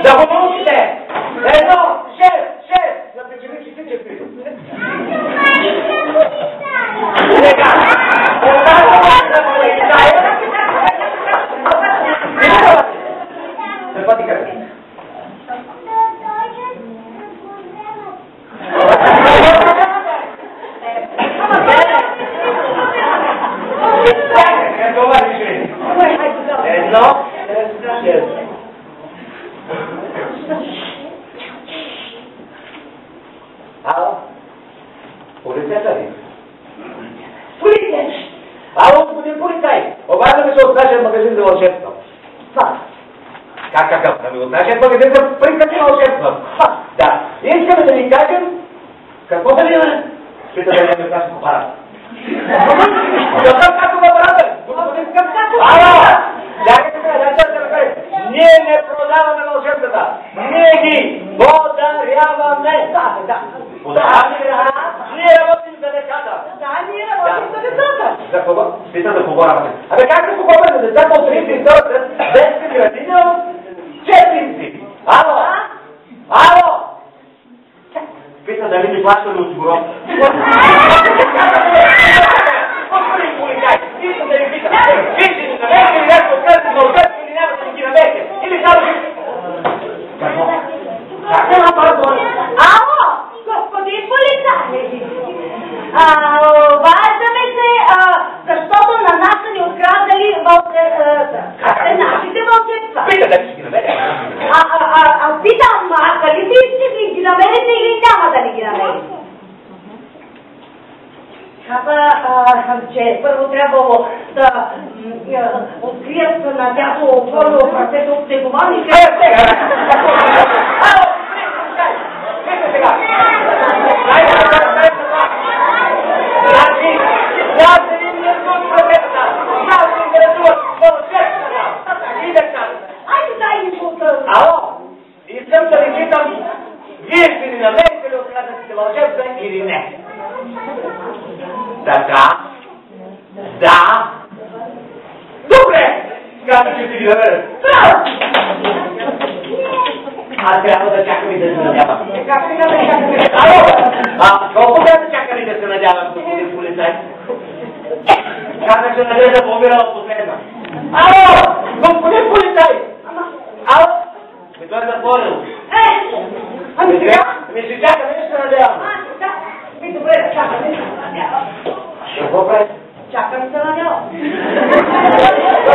Da conoscere? No, chef, la precedente c'è qui. Полицията ли? Полицията! Ало, господин полицай! Обаждаме се от нашия магазин за вълшебство. Това. Какъв? Ами от нашия магазин за приказни вълшебства. Да. Искаме да ви кажем какво да ви е. Пита да ви кажем апарат. Какъв какъв апарат? Ало! Чакайте сега, дайте да се направи. Ние не продаваме вълшебствата. Ние ги подаряваме. Да. Подаряваме ли? Ние работим за децата. Да, ние работим за децата. За кого? Пита за кого работим. Абе как да купуваме за децата от 32 детски градини от четници? Ало? Ало? Пита дали ми плащали осигуровка. Господин полицай, искам да ви питам. Вие ще ни намерите ли някакво откъсни на откъсни или няма да ни ги намерите? Или само ви... Какво? Как е нападно? Ало, господин полицай! Обаждаме се, защото на нас са ни откраднали нашите вълшебства. Пита дали ще ги намерите. Питам, дали ви ги намерите или няма да ни ги намерите? Каза, че първо трябвало да открият на дядо отворно прасето от снеговалника. Ало, искам да ви питам, вие ще ни намерите ли откраднатите вълшебства или не? Така? Да? Добре! Казах, че ще ги намеря. Аз трябва да чакам и да се надявам. Как сега да чакаме? Ало! Колко да чакали да се надявам, господин полицай? Казах, че нали да помирала последна. Ало! Господин полицай! Ало! Ми той е затворил. Ами сега? Ми ще чакаме и ще се надявам. Добре, да чакаме и се надявам. Какво прави? Чакам и се надявам.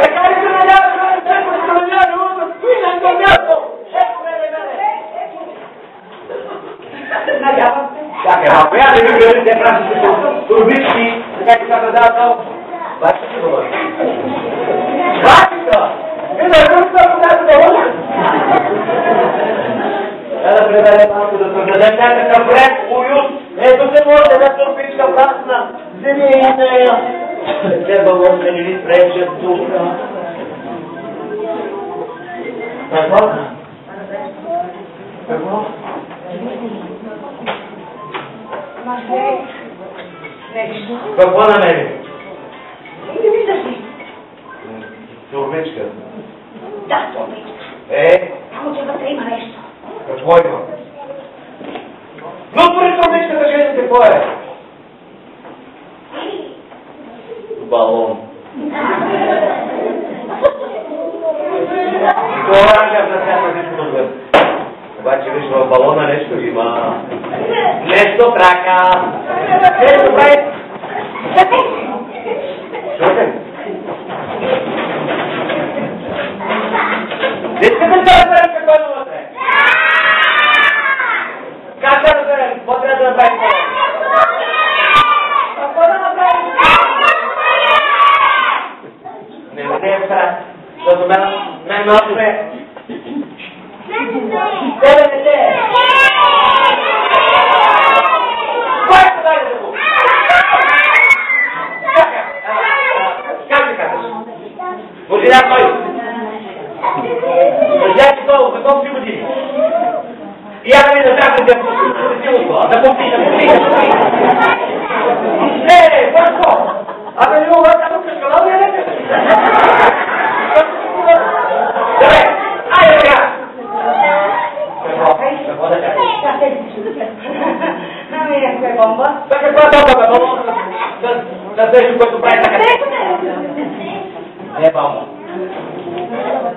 Така ли се надявам? Ако се надявам, стои на място! Надявам се. Чакай, малко, я да ви гледам те прасите турбички, така че сега дава това. Бачка си говори. Бачка! Да лъжа. Да преведем малко да създадем някакъв ред, уют. Ето се може една турбичка прасна. Вземи и нея. Те балонка не ви пречат тук. Какво? Какво? Нещо. Какво намери? Не виждаш ли? Турбичка. Да, турбичка. Само че вътре има нещо. Какво има? Но според турбичката жените какво е? Балон. Това ще на всяка нещо добре. Обаче виж в балона нещо има. Нещо трака. Нещо прави. Чуйте. Искате да разберем какво има вътре? Как да разберем? Какво трябва да направим? Какво да направим? Не ме е страх, защото мен малко е. Тебе не те! Кой е подаде за го? Как ти казваш? Година кой? Държайте долу, за колко си години? И я да ми да чакам да помпи. Бърко! Абе, не мога да му кашкала, не рече? Добре, айде сега! Какво да кажеш? Ами, някаква е бомба. За каква бомба, бе? Бомба за нещо, което прави така. Не е бомба.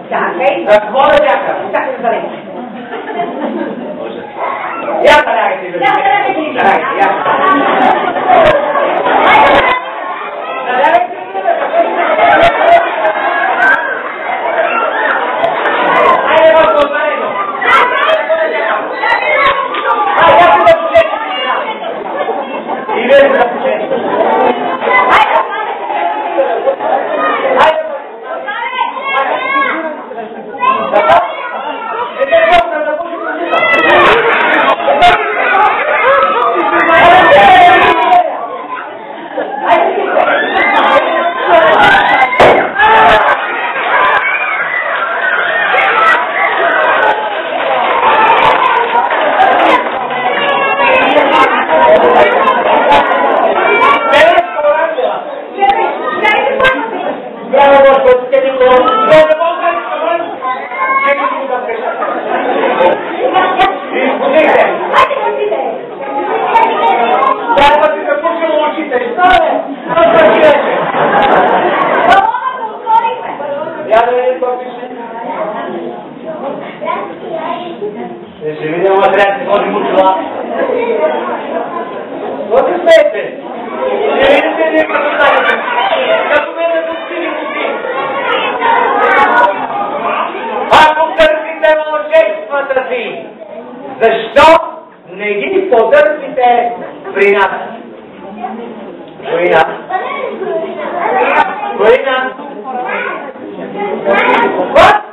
Чакай. Какво да чакам? Чакай да залегна. Я залягайте, бе. vedete? Vedete като мене достигне си. Ако търсите мълчествата си, защо не ги потърсите при нас? При нас? При нас? What?